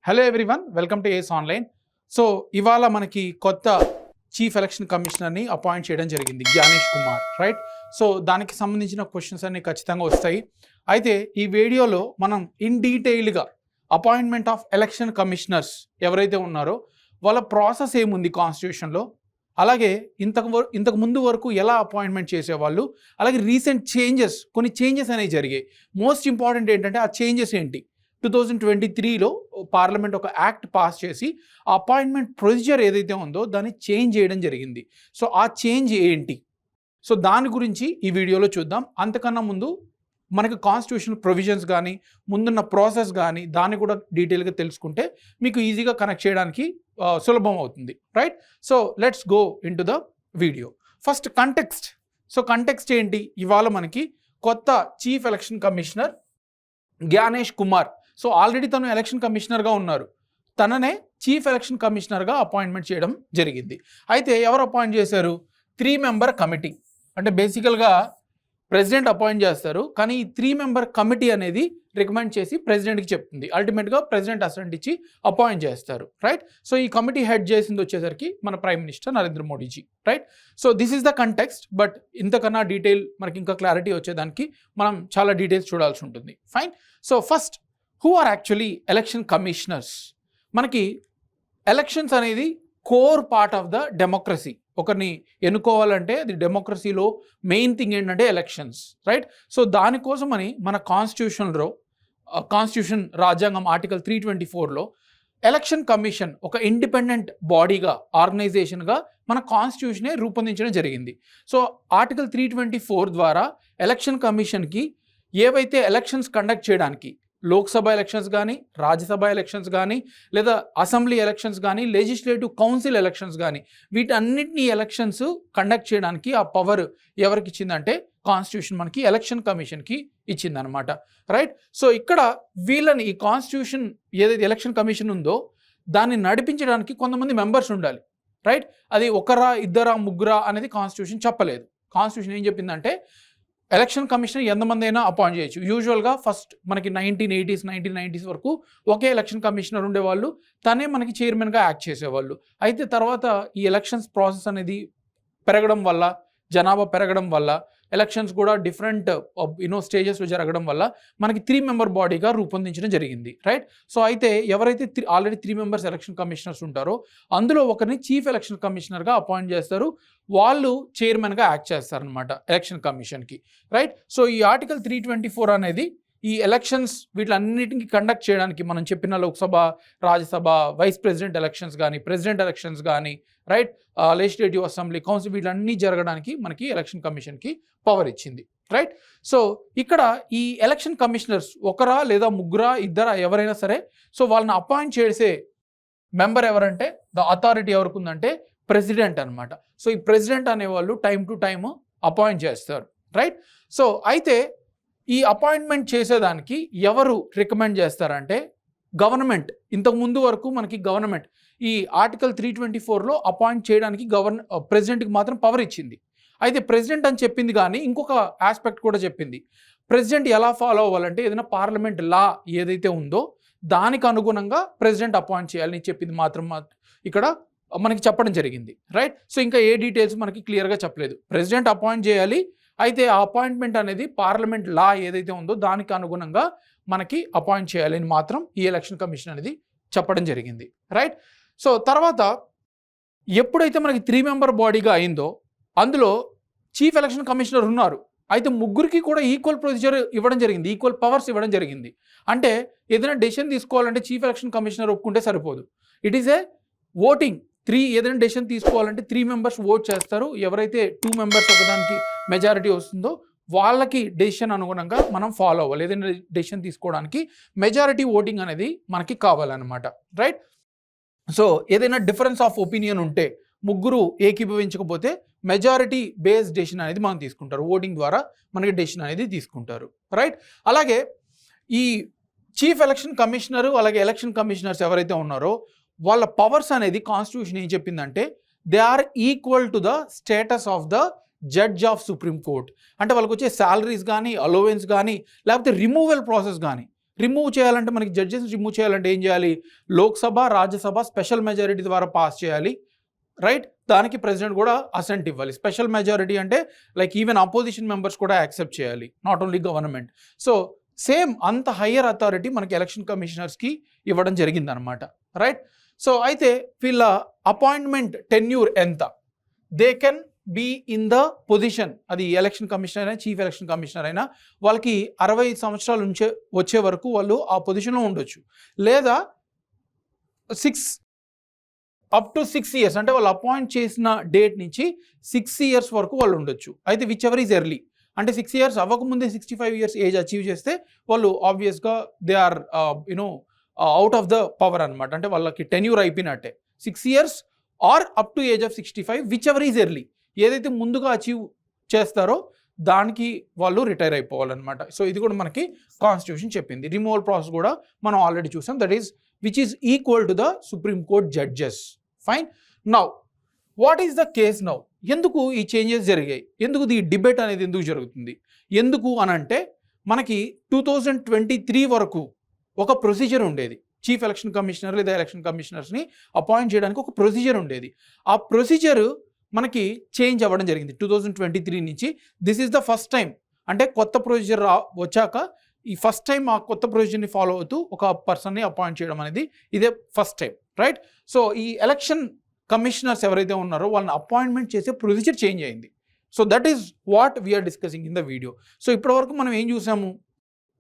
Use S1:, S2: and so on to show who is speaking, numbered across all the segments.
S1: Hello everyone, welcome to ace online. So ఇవాళ మనకి కొత్త చీఫ్ ఎలక్షన్ కమిషనర్ని అపాయింట్ చేయడం జరిగింది, జ్ఞానేష్ కుమార్, రైట్. సో దానికి సంబంధించిన క్వశ్చన్స్ అన్ని ఖచ్చితంగా వస్తాయి. అయితే ఈ వీడియోలో మనం ఇన్ డీటెయిల్గా అపాయింట్మెంట్ ఆఫ్ ఎలక్షన్ కమిషనర్స్ ఎవరైతే ఉన్నారో వాళ్ళ ప్రాసెస్ ఏముంది కాన్స్టిట్యూషన్లో, అలాగే ఇంతకు ముందు వరకు ఎలా అపాయింట్మెంట్ చేసేవాళ్ళు, అలాగే రీసెంట్ కొన్ని చేంజెస్ అనేవి జరిగాయి. మోస్ట్ ఇంపార్టెంట్ ఏంటంటే ఆ చేంజెస్ ఏంటి. 2023లో పార్లమెంట్ ఒక యాక్ట్ పాస్ చేసి ఆ అపాయింట్మెంట్ ప్రొసీజర్ ఏదైతే ఉందో దాన్ని చేంజ్ చేయడం జరిగింది. సో ఆ చేంజ్ ఏంటి, సో దాని గురించి ఈ వీడియోలో చూద్దాం. అంతకన్నా ముందు మనకి కాన్స్టిట్యూషన్ ప్రొవిజన్స్ కానీ ముందున్న ప్రాసెస్ కానీ దాన్ని కూడా డీటెయిల్గా తెలుసుకుంటే మీకు ఈజీగా కనెక్ట్ చేయడానికి సులభం అవుతుంది, right. So let's go in to the video. First context. So context ఏంటి, ఇవాళ మనకి కొత్త chief election commissioner Gyanesh Kumar. So already తను ఎలక్షన్ కమిషనర్గా ఉన్నారు, తననే చీఫ్ ఎలక్షన్ కమిషనర్గా అపాయింట్మెంట్ చేయడం జరిగింది. అయితే ఎవరు అపాయింట్ చేశారు? 3 మెంబర్ కమిటీ. అంటే బేసికల్గా ప్రెసిడెంట్ అపాయింట్ చేస్తారు, కానీ ఈ 3 మెంబర్ కమిటీ అనేది రికమెండ్ చేసి ప్రెసిడెంట్కి చెప్తుంది. అల్టిమేట్గా ప్రెసిడెంట్ అసెంట్ ఇచ్చి అపాయింట్ చేస్తారు, రైట్. సో ఈ కమిటీ హెడ్ చేసింది వచ్చేసరికి మన prime minister Narendra Modiji, right. So this is the context. But ఇంతకన్నా డీటెయిల్ మనకి ఇంకా క్లారిటీ వచ్చేదానికి మనం చాలా డీటెయిల్స్ చూడాల్సి ఉంటుంది, fine. So first, who are actually election commissioners? మనకి ఎలక్షన్స్ అనేది core part of the democracy. ఒకరిని ఎన్నుకోవాలంటే అది డెమోక్రసీలో మెయిన్ థింగ్ ఏంటంటే ఎలక్షన్స్, రైట్. సో దానికోసమని మన కాన్స్టిట్యూషన్ రాజ్యాంగం ఆర్టికల్ 324లో ఎలక్షన్ కమిషన్ ఒక ఇండిపెండెంట్ బాడీగా, ఆర్గనైజేషన్గా మన కాన్స్టిట్యూషనే రూపొందించడం జరిగింది. సో ఆర్టికల్ 324 ద్వారా ఎలక్షన్ కమిషన్కి ఏవైతే ఎలక్షన్స్ కండక్ట్ చేయడానికి, లోక్సభ ఎలక్షన్స్ కానీ, రాజ్యసభ ఎలక్షన్స్ కానీ, లేదా అసెంబ్లీ ఎలక్షన్స్ కానీ, లెజిస్లేటివ్ కౌన్సిల్ ఎలక్షన్స్ కానీ, వీటన్నిటినీ ఎలక్షన్స్ కండక్ట్ చేయడానికి ఆ పవర్ ఎవరికి ఇచ్చిందంటే కాన్స్టిట్యూషన్ మనకి ఎలక్షన్ కమిషన్కి ఇచ్చిందనమాట, రైట్. సో ఇక్కడ వీళ్ళని, ఈ కాన్స్టిట్యూషన్ ఏదైతే ఎలక్షన్ కమిషన్ ఉందో దాన్ని నడిపించడానికి కొంతమంది మెంబర్స్ ఉండాలి, రైట్. అది ఒకరా, ఇద్దరా, ముగ్గురా అనేది కాన్స్టిట్యూషన్ చెప్పలేదు. కాన్స్టిట్యూషన్ ఏం చెప్పిందంటే ఎలక్షన్ కమిషన్ ఎంతమంది అయినా అపాయింట్ చేయొచ్చు. యూజువల్గా ఫస్ట్ మనకి 1990s వరకు ఒకే ఎలక్షన్ కమిషనర్ ఉండేవాళ్ళు, తనే మనకి చైర్మన్గా యాక్ట్ చేసేవాళ్ళు. అయితే తర్వాత ఈ ఎలక్షన్స్ ప్రాసెస్ అనేది పెరగడం వల్ల, జనాభా పెరగడం వల్ల, ఎలక్షన్స్ కూడా డిఫరెంట్ స్టేజెస్లో జరగడం వల్ల మనకి 3 మెంబర్ బాడీగా రూపొందించడం జరిగింది, రైట్. సో అయితే ఎవరైతే ఆల్రెడీ 3 మెంబర్స్ ఎలక్షన్ కమిషనర్స్ ఉంటారో అందులో ఒకరిని చీఫ్ ఎలక్షన్ కమిషనర్గా అపాయింట్ చేస్తారు. వాళ్ళు చైర్మన్గా యాక్ట్ చేస్తారనమాట ఎలక్షన్ కమిషన్కి, రైట్. సో ఈ ఆర్టికల్ 324 అనేది ఈ ఎలక్షన్స్ వీటిలన్నిటికీ కండక్ట్ చేయడానికి, మనం చెప్పిన Lok Sabha, Rajya Sabha, vice president elections కానీ, ప్రెసిడెంట్ ఎలక్షన్స్ కానీ, రైట్, లెజిస్లేటివ్ అసెంబ్లీ, కౌన్సిల్, వీటన్నీ జరగడానికి మనకి ఎలక్షన్ కమిషన్కి పవర్ ఇచ్చింది, రైట్. సో ఇక్కడ ఈ ఎలక్షన్ కమిషనర్స్ ఒకరా లేదా ముగ్గురా, ఇద్దరా, ఎవరైనా సరే, సో వాళ్ళని అపాయింట్ చేసే మెంబర్ ఎవరంటే, ద అథారిటీ ఎవరికి ఉందంటే ప్రెసిడెంట్ అనమాట. సో ఈ ప్రెసిడెంట్ అనేవాళ్ళు టైం టు టైము అపాయింట్ చేస్తారు, రైట్. సో అయితే ఈ అపాయింట్మెంట్ చేసేదానికి ఎవరు రికమెండ్ చేస్తారంటే గవర్నమెంట్. ఇంతకు ముందు వరకు మనకి గవర్నమెంట్ ఈ ఆర్టికల్ 324లో అపాయింట్ చేయడానికి ప్రెసిడెంట్కి మాత్రం పవర్ ఇచ్చింది. అయితే ప్రెసిడెంట్ అని చెప్పింది, కానీ ఇంకొక ఆస్పెక్ట్ కూడా చెప్పింది. ప్రెసిడెంట్ ఎలా ఫాలో అవ్వాలంటే ఏదైనా పార్లమెంట్ లా ఏదైతే ఉందో దానికి అనుగుణంగా ప్రెసిడెంట్ అపాయింట్ చేయాలని చెప్పింది మాత్రం ఇక్కడ మనకి చెప్పడం జరిగింది, రైట్. సో ఇంకా ఏ డీటెయిల్స్ మనకి క్లియర్గా చెప్పలేదు. ప్రెసిడెంట్ అపాయింట్ చేయాలి, అయితే ఆ అపాయింట్మెంట్ అనేది పార్లమెంట్ లా ఏదైతే ఉందో దానికి అనుగుణంగా మనకి అపాయింట్ చేయాలని మాత్రం ఈ ఎలక్షన్ కమిషన్ అనేది చెప్పడం జరిగింది, రైట్. సో తర్వాత ఎప్పుడైతే మనకి 3 మెంబర్ బాడీగా అయిందో అందులో చీఫ్ ఎలక్షన్ కమిషనర్ ఉన్నారు. అయితే ముగ్గురికి కూడా ఈక్వల్ ప్రొసీజర్ ఇవ్వడం జరిగింది, ఈక్వల్ పవర్స్ ఇవ్వడం జరిగింది. అంటే ఏదైనా డెసిషన్ తీసుకోవాలంటే చీఫ్ ఎలక్షన్ కమిషనర్ ఒప్పుకుంటే సరిపోదు. It is a voting. ఏదైనా డెసిషన్ తీసుకోవాలంటే 3 మెంబర్స్ ఓట్ చేస్తారు. ఎవరైతే 2 మెంబర్స్ ఒకదానికి మెజారిటీ వస్తుందో వాళ్ళకి డెసిషన్ అనుగుణంగా మనం ఫాలో అవ్వాలి. ఏదైనా డెసిషన్ తీసుకోవడానికి మెజారిటీ ఓటింగ్ అనేది మనకి కావాలన్నమాట, రైట్. సో ఏదైనా డిఫరెన్స్ ఆఫ్ ఒపీనియన్ ఉంటే, ముగ్గురు ఏకీభవించకపోతే మెజారిటీ బేస్డ్ డెసిషన్ అనేది మనం తీసుకుంటారు. ఓటింగ్ ద్వారా మనకి డెసిషన్ అనేది తీసుకుంటారు, రైట్. అలాగే ఈ చీఫ్ ఎలక్షన్ కమిషనరు అలాగే ఎలక్షన్ కమిషనర్స్ ఎవరైతే ఉన్నారో వాళ్ళ పవర్స్ అనేది కాన్స్టిట్యూషన్ ఏం చెప్పిందంటే they are equal to the status of the judge of supreme court. అంటే వాళ్ళకి వచ్చే శాలరీస్ కానీ, అలోవెన్స్ కానీ, లేకపోతే రిమూవల్ ప్రాసెస్ కానీ, రిమూవ్ చేయాలంటే మనకి జడ్జెస్ రిమూవ్ చేయాలంటే ఏం చేయాలి? లోక్సభ, రాజ్యసభ స్పెషల్ మెజారిటీ ద్వారా పాస్ చేయాలి, రైట్? దానికి ప్రెసిడెంట్ కూడా అసెంట్ ఇవ్వాలి. స్పెషల్ మెజారిటీ అంటే లైక్ ఈవెన్ అపోజిషన్ మెంబర్స్ కూడా యాక్సెప్ట్ చేయాలి, not only government. So same అంత హయ్యర్ అథారిటీ మనకి ఎలక్షన్ కమిషనర్స్కి ఇవ్వడం జరిగిందనమాట, రైట్? సో అయితే వీళ్ళ అపాయింట్మెంట్ టెన్యూర్ ఎంత? They can be in the position, అది ఎలక్షన్ కమిషనర్ అయినా చీఫ్ ఎలక్షన్ కమిషనర్ అయినా వాళ్ళకి 65 సంవత్సరాలు వచ్చే వరకు వాళ్ళు ఆ పొజిషన్లో ఉండొచ్చు, లేదా 6 years అంటే వాళ్ళు అపాయింట్ చేసిన డేట్ నుంచి 6 years వరకు వాళ్ళు ఉండొచ్చు. అయితే విచ్ ఎవర్ ఈజ్ ఎర్లీ, అంటే 6 years అవ్వకముందే 65 years ఏజ్ అచీవ్ చేస్తే వాళ్ళు ఆబ్వియస్గా they are out of the power అనమాట, అంటే వాళ్ళకి టెన్యూర్ అయిపోయినట్టే. 6 years or up to age of 65, whichever is early, ఏదైతే ముందుగా అచీవ్ చేస్తారో దానికి వాళ్ళు రిటైర్ అయిపోవాలన్నమాట. సో ఇది కూడా మనకి కాన్స్టిట్యూషన్ చెప్పింది. రిమూవల్ ప్రాసెస్ కూడా మనం ఆల్రెడీ చూసాం, that is which is equal to the supreme court judges. Fine. Now what is the case now? ఎందుకు ఈ చేంజెస్ జరిగాయి? ఎందుకు ఈ డిబేట్ అనేది ఎందుకు జరుగుతుంది? ఎందుకు అనంటే మనకి 2023 వరకు ఒక ప్రొసీజర్ ఉండేది. చీఫ్ ఎలక్షన్ కమిషనర్ లేదా ఎలక్షన్ కమిషనర్స్ని అపాయింట్ చేయడానికి ఒక ప్రొసీజర్ ఉండేది. ఆ ప్రొసీజర్ మనకి చేంజ్ అవ్వడం జరిగింది 2023 నుంచి. This is the first time, అంటే కొత్త ప్రొసీజర్ వచ్చాక ఈ ఫస్ట్ టైం ఆ కొత్త ప్రొసీజర్ని ఫాలో అవుతూ ఒక పర్సన్ని అపాయింట్ చేయడం అనేది ఇదే ఫస్ట్ టైం, రైట్? సో ఈ ఎలక్షన్ కమిషనర్స్ ఎవరైతే ఉన్నారో వాళ్ళని అపాయింట్మెంట్ చేసే ప్రొసీజర్ చేంజ్ అయింది. So that is what we are discussing in the video. So ఇప్పటివరకు మనం ఏం చూసాము?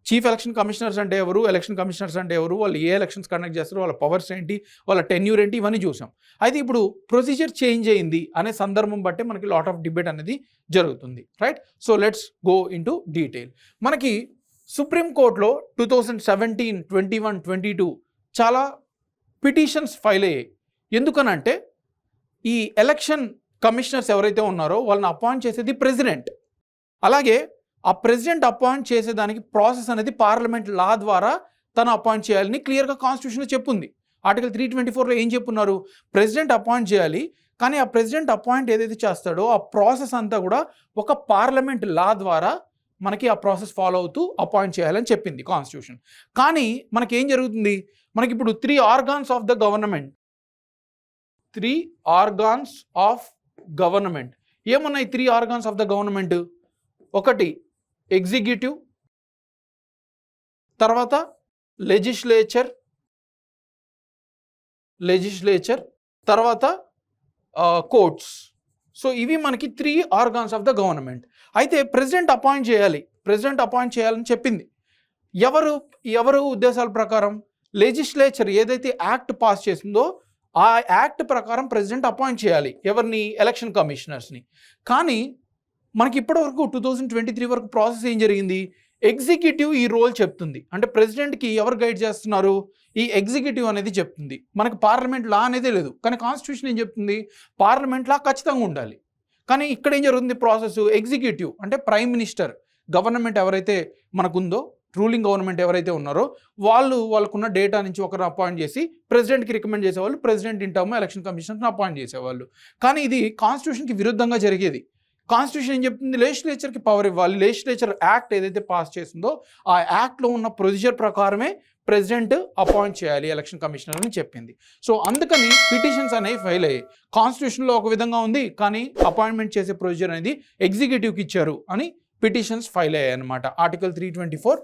S1: చీఫ్ ఎలక్షన్ కమిషనర్స్ అంటే ఎవరు, ఎలక్షన్ కమిషనర్స్ అంటే ఎవరు, వాళ్ళు ఏ ఎలక్షన్స్ కండక్ట్ చేస్తారు, వాళ్ళ పవర్స్ ఏంటి, వాళ్ళ టెన్యూర్ ఏంటి, ఇవన్నీ చూసాం. అయితే ఇప్పుడు ప్రొసీజర్ చేంజ్ అయింది అనే సందర్భం బట్టి మనకి లాట్ ఆఫ్ డిబేట్ అనేది జరుగుతుంది, right? So let's go in to detail. మనకి సుప్రీంకోర్టులో 2017, 21, 22 చాలా పిటిషన్స్ ఫైల్ అయ్యాయి. ఎందుకనంటే ఈ ఎలక్షన్ కమిషనర్స్ ఎవరైతే ఉన్నారో వాళ్ళని అపాయింట్ చేసేది ప్రెసిడెంట్. అలాగే ఆ ప్రెసిడెంట్ అపాయింట్ చేసేదానికి ప్రాసెస్ అనేది పార్లమెంట్ లా ద్వారా తను అపాయింట్ చేయాలని క్లియర్గా కాన్స్టిట్యూషన్లో చెప్పుంది. ఆర్టికల్ 324లో ఏం చెప్పున్నారు? ప్రెసిడెంట్ అపాయింట్ చేయాలి, కానీ ఆ ప్రెసిడెంట్ అపాయింట్ ఏదైతే చేస్తాడో ఆ ప్రాసెస్ అంతా కూడా ఒక పార్లమెంట్ లా ద్వారా మనకి ఆ ప్రాసెస్ ఫాలో అవుతూ అపాయింట్ చేయాలని చెప్పింది కాన్స్టిట్యూషన్. కానీ మనకి ఏం జరుగుతుంది? మనకి ఇప్పుడు 3 organs of the government, 3 organs of government ఏమున్నాయి? 3 organs ఆఫ్ ద గవర్నమెంట్, ఒకటి ఎగ్జిక్యూటివ్, తర్వాత లెజిస్లేచర్, తర్వాత కోర్ట్స్. సో ఇవి మనకి 3 organs ఆఫ్ ద గవర్నమెంట్. అయితే ప్రెసిడెంట్ అపాయింట్ చేయాలని చెప్పింది. ఎవరు ఉద్దేశాల ప్రకారం? లెజిస్లేచర్ ఏదైతే యాక్ట్ పాస్ చేసిందో ఆ యాక్ట్ ప్రకారం ప్రెసిడెంట్ అపాయింట్ చేయాలి ఎవరిని? ఎలక్షన్ కమిషనర్స్ని. కానీ మనకి ఇప్పటివరకు 2023 వరకు ప్రాసెస్ ఏం జరిగింది? ఎగ్జిక్యూటివ్ ఈ రోల్ చెప్తుంది. అంటే ప్రెసిడెంట్కి ఎవరు గైడ్ చేస్తున్నారు? ఈ ఎగ్జిక్యూటివ్ అనేది చెప్తుంది. మనకి పార్లమెంట్ లా అనేది లేదు, కానీ కాన్స్టిట్యూషన్ ఏం చెప్తుంది? పార్లమెంట్ లా ఖచ్చితంగా ఉండాలి. కానీ ఇక్కడ ఏం జరుగుతుంది? ప్రాసెస్ ఎగ్జిక్యూటివ్ అంటే ప్రైమ్ మినిస్టర్, గవర్నమెంట్ ఎవరైతే మనకుందో, రూలింగ్ గవర్నమెంట్ ఎవరైతే ఉన్నారో వాళ్ళకున్న డేటా నుంచి ఒకరు అపాయింట్ చేసి ప్రెసిడెంట్కి రికమెండ్ చేసేవాళ్ళు, ప్రెసిడెంట్ ఇన్ టర్మ్ ఎలక్షన్ కమిషనర్ని అపాయింట్ చేసేవాళ్ళు. కానీ ఇది కాన్స్టిట్యూషన్కి విరుద్ధంగా జరిగేది. కాన్స్టిట్యూషన్ ఏం చెప్తుంది? లెజిస్లేచర్కి పవర్ ఇవ్వాలి. లెజిస్లేచర్ యాక్ట్ ఏదైతే పాస్ చేసిందో ఆ యాక్ట్లో ఉన్న ప్రొసీజర్ ప్రకారమే ప్రెసిడెంట్ అపాయింట్ చేయాలి ఎలక్షన్ కమిషనర్ అని చెప్పింది. సో అందుకని పిటిషన్స్ అనేవి ఫైల్ అయ్యాయి. కాన్స్టిట్యూషన్లో ఒక విధంగా ఉంది, కానీ అపాయింట్మెంట్ చేసే ప్రొసీజర్ అనేది ఎగ్జిక్యూటివ్కి ఇచ్చారు అని పిటిషన్స్ ఫైల్ అయ్యాయి అనమాట. ఆర్టికల్ 324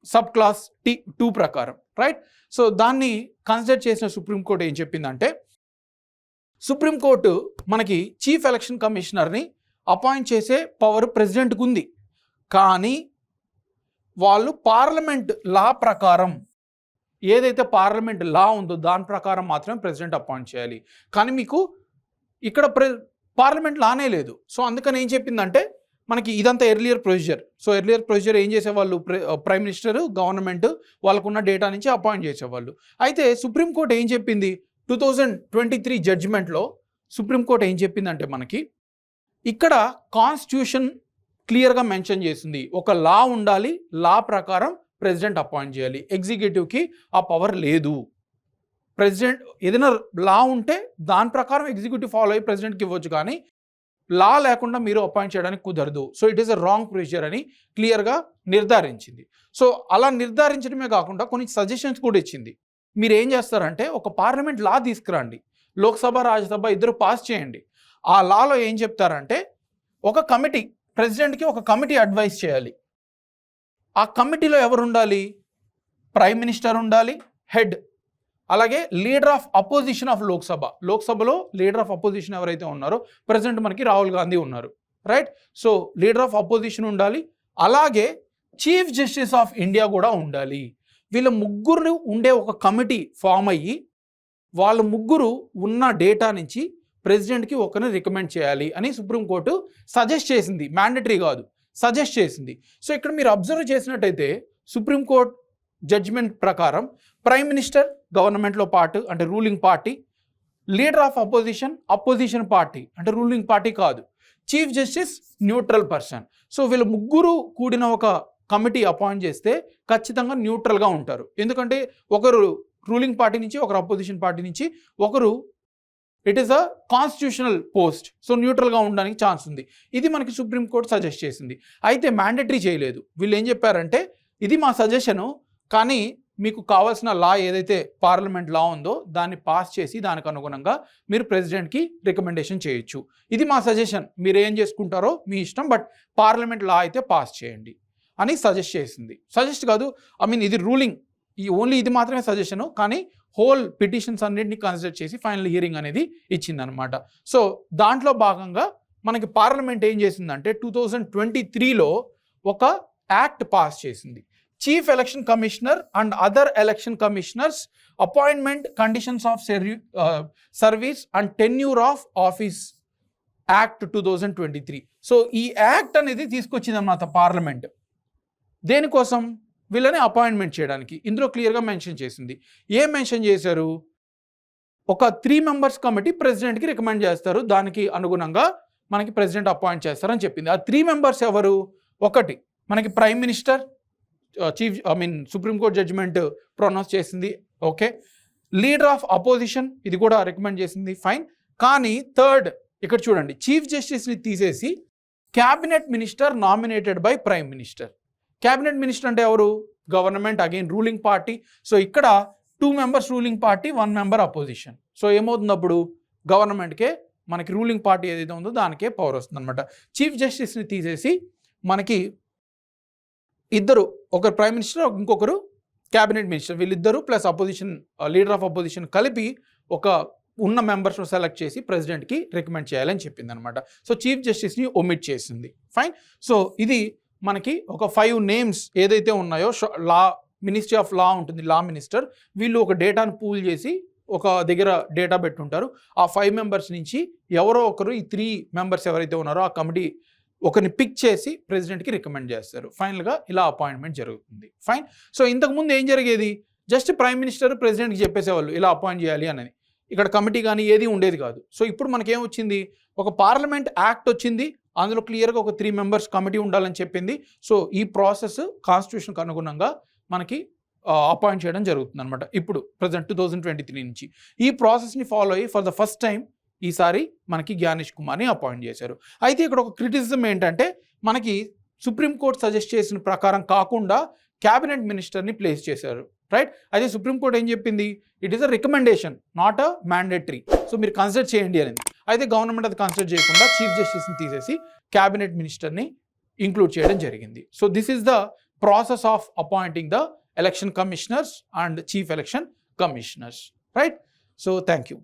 S1: సబ్ క్లాస్ 2 ప్రకారం, రైట్? సో దాన్ని కన్సిడర్ చేసిన సుప్రీంకోర్టు ఏం చెప్పిందంటే, సుప్రీంకోర్టు మనకి చీఫ్ ఎలక్షన్ కమిషనర్ని అపాయింట్ చేసే పవర్ ప్రెసిడెంట్కి ఉంది, కానీ వాళ్ళు పార్లమెంట్ లా ప్రకారం ఏదైతే పార్లమెంట్ లా ఉందో దాని ప్రకారం మాత్రమే ప్రెసిడెంట్ అపాయింట్ చేయాలి. కానీ మీకు ఇక్కడ పార్లమెంట్ లానే లేదు. సో అందుకని ఏం చెప్పిందంటే మనకి ఇదంతా earlier procedure. So earlier procedure ఏం చేసేవాళ్ళు? ప్రైమ్ మినిస్టర్, గవర్నమెంట్ వాళ్ళకున్న డేటా నుంచి అపాయింట్ చేసేవాళ్ళు. అయితే సుప్రీంకోర్టు ఏం చెప్పింది? 2023 జడ్జిమెంట్లో సుప్రీంకోర్టు ఏం చెప్పిందంటే మనకి ఇక్కడ కాన్స్టిట్యూషన్ క్లియర్గా మెన్షన్ చేసింది, ఒక లా ఉండాలి, లా ప్రకారం ప్రెసిడెంట్ అపాయింట్ చేయాలి, ఎగ్జిక్యూటివ్కి ఆ పవర్ లేదు. ప్రెసిడెంట్ ఏదైనా లా ఉంటే దాని ప్రకారం ఎగ్జిక్యూటివ్ ఫాలో అయ్యి ప్రెసిడెంట్కి ఇవ్వచ్చు, కానీ లా లేకుండా మీరు అపాయింట్ చేయడానికి కుదరదు. So it is a wrong procedure అని క్లియర్గా నిర్ధారించింది. సో అలా నిర్ధారించడమే కాకుండా కొన్ని సజెషన్స్ కూడా ఇచ్చింది. మీరు ఏం చేస్తారంటే ఒక పార్లమెంట్ లా తీసుకురండి, లోక్సభ రాజ్యసభ ఇద్దరు పాస్ చేయండి. ఆ లాలో ఏం చెప్తారంటే ఒక కమిటీ, ప్రెసిడెంట్కి ఒక కమిటీ అడ్వైస్ చేయాలి. ఆ కమిటీలో ఎవరు ఉండాలి? ప్రైమ్ మినిస్టర్ ఉండాలి హెడ్, అలాగే లీడర్ ఆఫ్ అపోజిషన్ ఆఫ్ లోక్సభలో లీడర్ ఆఫ్ అపోజిషన్ ఎవరైతే ఉన్నారో, ప్రజెంట్ మనకి రాహుల్ గాంధీ ఉన్నారు, right? So leader of opposition ఉండాలి, అలాగే చీఫ్ జస్టిస్ ఆఫ్ ఇండియా కూడా ఉండాలి. వీళ్ళ ముగ్గురు ఉండే ఒక కమిటీ ఫామ్ అయ్యి వాళ్ళ ముగ్గురు ఉన్న డేటా నుంచి ప్రెసిడెంట్కి ఒకరిని రికమెండ్ చేయాలి అని సుప్రీంకోర్టు సజెస్ట్ చేసింది, మ్యాండటరీ కాదు, సజెస్ట్ చేసింది. సో ఇక్కడ మీరు అబ్జర్వ్ చేసినట్టయితే సుప్రీంకోర్టు జడ్జిమెంట్ ప్రకారం ప్రైమ్ మినిస్టర్ గవర్నమెంట్లో పార్ట్ అంటే ruling party, leader of opposition party అంటే రూలింగ్ పార్టీ కాదు, chief justice neutral person. So వీళ్ళు ముగ్గురు కూడిన ఒక కమిటీ అపాయింట్ చేస్తే ఖచ్చితంగా న్యూట్రల్గా ఉంటారు. ఎందుకంటే ఒకరు రూలింగ్ పార్టీ నుంచి, ఒకరు అపోజిషన్ పార్టీ నుంచి, ఒకరు it is a constitutional post. So న్యూట్రల్గా ఉండడానికి ఛాన్స్ ఉంది. ఇది మనకి సుప్రీంకోర్టు సజెస్ట్ చేసింది. అయితే మ్యాండటరీ చేయలేదు. వీళ్ళు ఏం చెప్పారంటే ఇది మా సజెషను, కానీ మీకు కావాల్సిన లా ఏదైతే పార్లమెంట్ లా ఉందో దాన్ని పాస్ చేసి దానికి అనుగుణంగా మీరు ప్రెసిడెంట్కి రికమెండేషన్ చేయొచ్చు. ఇది మా సజెషన్, మీరు ఏం చేసుకుంటారో మీ ఇష్టం, బట్ పార్లమెంట్ లా అయితే పాస్ చేయండి అని సజెస్ట్ చేసింది. సజెస్ట్ కాదు, ఇది రూలింగ్, ఓన్లీ ఇది మాత్రమే సజెషను, కానీ హోల్ పిటిషన్స్ అన్నింటినీ కన్సిడర్ చేసి ఫైనల్ హియరింగ్ అనేది ఇచ్చిందనమాట. సో దాంట్లో భాగంగా మనకి పార్లమెంట్ ఏం చేసిందంటే 2023లో ఒక యాక్ట్ పాస్ చేసింది. Chief election commissioner and other election commissioners appointment conditions of service and tenure of office act 2023. So ఈ యాక్ట్ అనేది తీసుకొచ్చింది అన్నమాట పార్లమెంట్. దేనికోసం? వీళ్ళని అపాయింట్మెంట్ చేయడానికి. ఇందులో క్లియర్గా మెన్షన్ చేసింది. ఏం మెన్షన్ చేశారు? ఒక 3 మెంబర్స్ కమిటీ ప్రెసిడెంట్కి రికమెండ్ చేస్తారు, దానికి అనుగుణంగా మనకి ప్రెసిడెంట్ అపాయింట్ చేస్తారని చెప్పింది. ఆ 3 మెంబర్స్ ఎవరు? ఒకటి మనకి prime minister, supreme court judgement pronounce చేసింది, ఓకే. లీడర్ ఆఫ్ అపోజిషన్, ఇది కూడా రికమెండ్ చేసింది, ఫైన్. కానీ థర్డ్ ఇక్కడ చూడండి, చీఫ్ జస్టిస్ని తీసేసి cabinet minister nominated by prime minister. Cabinet minister అంటే ఎవరు? Government, again ruling party. So ఇక్కడ 2 members ruling party, 1 member opposition. So ఏమవుతుంది అప్పుడు? గవర్నమెంట్కే, మనకి రూలింగ్ పార్టీ ఏదైతే ఉందో దానికే పవర్ వస్తుంది అనమాట. చీఫ్ జస్టిస్ని తీసేసి మనకి ఇద్దరు, ఒకరు ప్రైమ్ మినిస్టర్, ఇంకొకరు క్యాబినెట్ మినిస్టర్, వీళ్ళిద్దరూ plus opposition leader of opposition కలిపి ఒక ఉన్న మెంబర్స్ను సెలెక్ట్ చేసి ప్రెసిడెంట్కి రికమెండ్ చేయాలని చెప్పింది అనమాట. సో చీఫ్ జస్టిస్ని ఒమిట్ చేసింది, ఫైన్. సో ఇది మనకి ఒక 5 నేమ్స్ ఏదైతే ఉన్నాయో, లా మినిస్ట్రీ ఆఫ్ లా ఉంటుంది, లా మినిస్టర్, వీళ్ళు ఒక డేటాను పూల్ చేసి ఒక దగ్గర డేటా పెట్టుంటారు. ఆ 5 మెంబర్స్ నుంచి ఎవరో ఒకరు, ఈ 3 మెంబర్స్ ఎవరైతే ఉన్నారో ఆ కమిటీ ఒకరిని పిక్ చేసి ప్రెసిడెంట్కి రికమెండ్ చేస్తారు. ఫైనల్గా ఇలా అపాయింట్మెంట్ జరుగుతుంది, ఫైన్. సో ఇంతకుముందు ఏం జరిగేది? జస్ట్ ప్రైమ్ మినిస్టర్ ప్రెసిడెంట్కి చెప్పేసేవాళ్ళు ఇలా అపాయింట్ చేయాలి అనేది, ఇక్కడ కమిటీ కానీ ఏది ఉండేది కాదు. సో ఇప్పుడు మనకేం వచ్చింది? ఒక పార్లమెంట్ యాక్ట్ వచ్చింది, అందులో క్లియర్గా ఒక 3 మెంబర్స్ కమిటీ ఉండాలని చెప్పింది. సో ఈ ప్రాసెస్ కాన్స్టిట్యూషన్కి అనుగుణంగా మనకి అపాయింట్ చేయడం జరుగుతుంది అనమాట. ఇప్పుడు ప్రజెంట్ 2023 నుంచి ఈ ప్రాసెస్ని ఫాలో అయ్యి ఫర్ ద ఫస్ట్ టైం ఈసారి మనకి జ్ఞానేష్ కుమార్ని అపాయింట్ చేశారు. అయితే ఇక్కడ ఒక క్రిటిసిజం ఏంటంటే, మనకి సుప్రీంకోర్టు సజెస్ట్ చేసిన ప్రకారం కాకుండా క్యాబినెట్ మినిస్టర్ని ప్లేస్ చేశారు, రైట్? అయితే సుప్రీంకోర్టు ఏం చెప్పింది? It is a recommendation, not a mandatory. So మీరు కన్సిడర్ చేయండి అనేది. అయితే గవర్నమెంట్ అది కన్సిడర్ చేయకుండా చీఫ్ జస్టిస్ని తీసేసి క్యాబినెట్ మినిస్టర్ని ఇంక్లూడ్ చేయడం జరిగింది. So this is the process of appointing the election commissioners and chief election commissioners, right? So thank you.